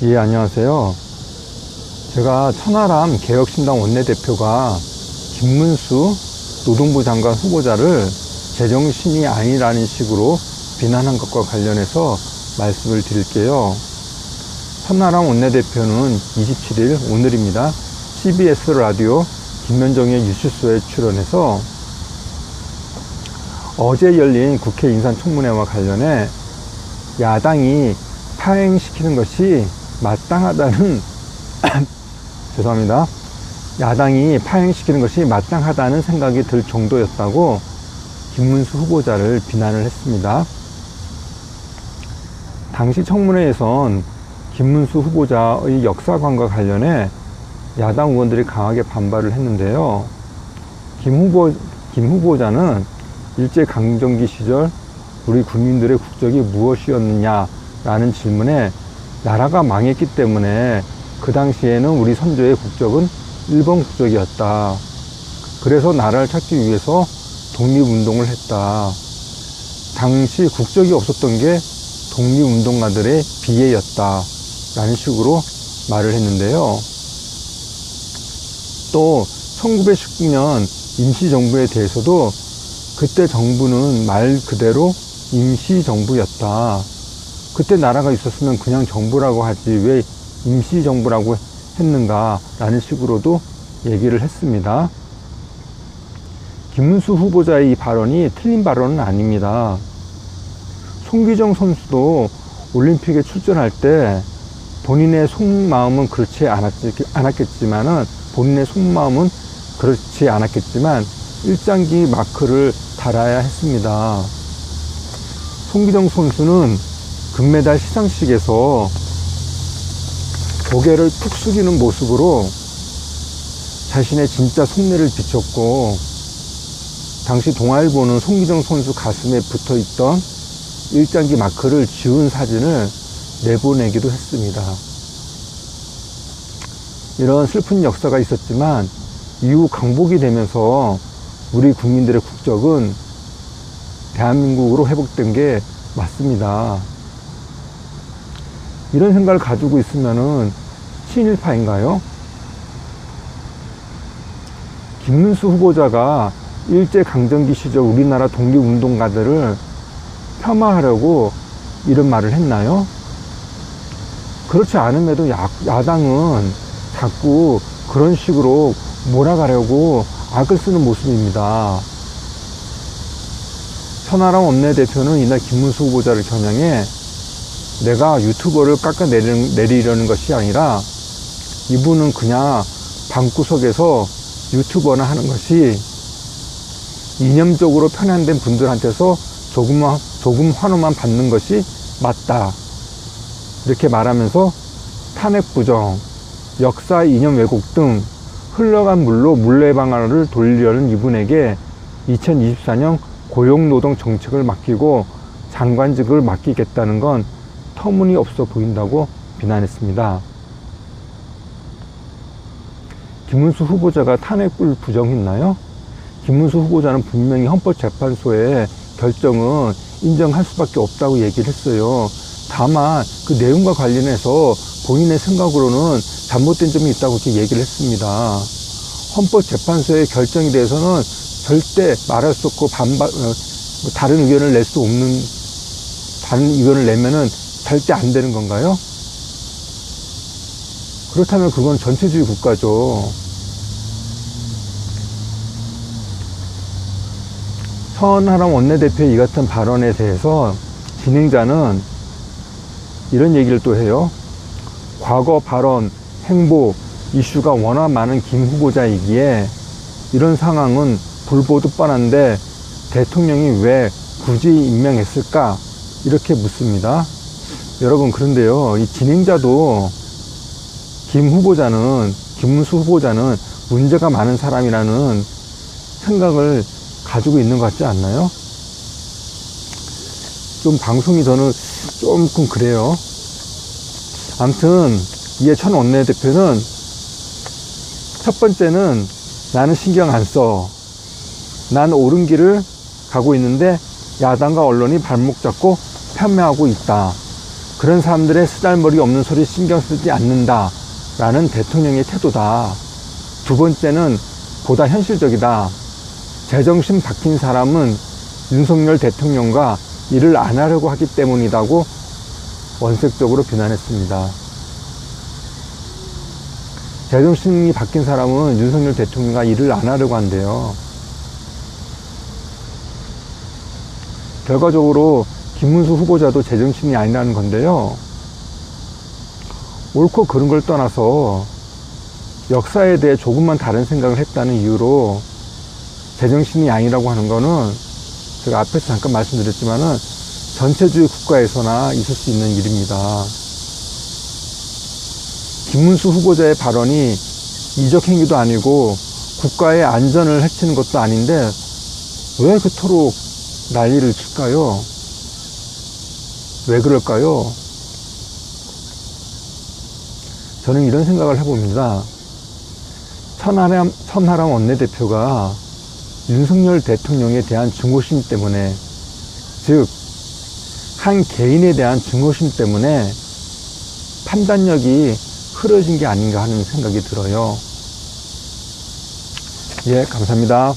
예, 안녕하세요. 제가 천하람 개혁신당 원내대표가 김문수 노동부 장관 후보자를 제정신이 아니라는 식으로 비난한 것과 관련해서 말씀을 드릴게요. 천하람 원내대표는 27일 오늘입니다. CBS 라디오 김현정의 뉴스쇼에 출연해서 어제 열린 국회 인사청문회와 관련해 야당이 파행시키는 것이 마땅하다는 죄송합니다. 야당이 파행시키는 것이 마땅하다는 생각이 들 정도였다고 김문수 후보자를 비난을 했습니다. 당시 청문회에선 김문수 후보자의 역사관과 관련해 야당 의원들이 강하게 반발을 했는데요. 김 후보자는 일제강점기 시절 우리 국민들의 국적이 무엇이었느냐라는 질문에 나라가 망했기 때문에 그 당시에는 우리 선조의 국적은 일본 국적이었다. 그래서 나라를 찾기 위해서 독립운동을 했다. 당시 국적이 없었던 게 독립운동가들의 비애였다. 라는 식으로 말을 했는데요. 또 1919년 임시정부에 대해서도 그때 정부는 말 그대로 임시정부였다. 그때 나라가 있었으면 그냥 정부라고 하지 왜 임시정부라고 했는가 라는 식으로도 얘기를 했습니다. 김문수 후보자의 이 발언이 틀린 발언은 아닙니다. 송기정 선수도 올림픽에 출전할 때 본인의 속마음은 그렇지 않았겠지만 일장기 마크를 달아야 했습니다. 송기정 선수는 금메달 시상식에서 고개를 푹 숙이는 모습으로 자신의 진짜 속내를 비췄고, 당시 동아일보는 송기정 선수 가슴에 붙어있던 일장기 마크를 지운 사진을 내보내기도 했습니다. 이런 슬픈 역사가 있었지만 이후 강복이 되면서 우리 국민들의 국적은 대한민국으로 회복된 게 맞습니다. 이런 생각을 가지고 있으면은 친일파인가요? 김문수 후보자가 일제강점기 시절 우리나라 독립운동가들을 폄하하려고 이런 말을 했나요? 그렇지 않음에도 야당은 자꾸 그런 식으로 몰아가려고 악을 쓰는 모습입니다. 천하람 원내대표는 이날 김문수 후보자를 겨냥해 내가 유튜버를 깎아내리려는 것이 아니라 이분은 그냥 방구석에서 유튜버나 하는 것이 이념적으로 편향된 분들한테서 조금 환호만 받는 것이 맞다. 이렇게 말하면서 탄핵 부정, 역사 이념 왜곡 등 흘러간 물로 물레방아를 돌리려는 이분에게 2024년 고용노동 정책을 맡기고 장관직을 맡기겠다는 건 터무니없어 보인다고 비난했습니다. 김문수 후보자가 탄핵을 부정했나요? 김문수 후보자는 분명히 헌법재판소의 결정은 인정할 수밖에 없다고 얘기를 했어요. 다만 그 내용과 관련해서 본인의 생각으로는 잘못된 점이 있다고 이렇게 얘기를 했습니다. 헌법재판소의 결정에 대해서는 절대 말할 수 없고 다른 의견을 내면은 절대 안 되는 건가요? 그렇다면 그건 전체주의 국가죠. 천하람 원내대표의 이 같은 발언에 대해서 진행자는 이런 얘기를 또 해요. 과거 발언, 행보, 이슈가 워낙 많은 김 후보자이기에 이런 상황은 불보듯 뻔한데 대통령이 왜 굳이 임명했을까? 이렇게 묻습니다. 여러분, 그런데요, 이 진행자도 김문수 후보자는 문제가 많은 사람이라는 생각을 가지고 있는 것 같지 않나요? 좀 방송이 저는 조금 그래요. 아무튼 이에 천 원내대표는 첫 번째는 나는 신경 안 써. 난 옳은 길을 가고 있는데 야당과 언론이 발목 잡고 폄훼하고 있다. 그런 사람들의 쓰잘머리 없는 소리 신경 쓰지 않는다 라는 대통령의 태도다. 두 번째는 보다 현실적이다. 제정신 박힌 사람은 윤석열 대통령과 일을 안 하려고 하기 때문이라고 원색적으로 비난했습니다. 제정신이 바뀐 사람은 윤석열 대통령과 일을 안 하려고 한대요. 결과적으로 김문수 후보자도 제정신이 아니라는 건데요. 옳고 그른 걸 떠나서 역사에 대해 조금만 다른 생각을 했다는 이유로 제정신이 아니라고 하는 거는 제가 앞에서 잠깐 말씀드렸지만은 전체주의 국가에서나 있을 수 있는 일입니다. 김문수 후보자의 발언이 이적 행위도 아니고 국가의 안전을 해치는 것도 아닌데 왜 그토록 난리를 칠까요? 왜 그럴까요? 저는 이런 생각을 해봅니다. 천하람 원내대표가 윤석열 대통령에 대한 증오심 때문에, 즉 한 개인에 대한 증오심 때문에 판단력이 흐려진 게 아닌가 하는 생각이 들어요. 예, 감사합니다.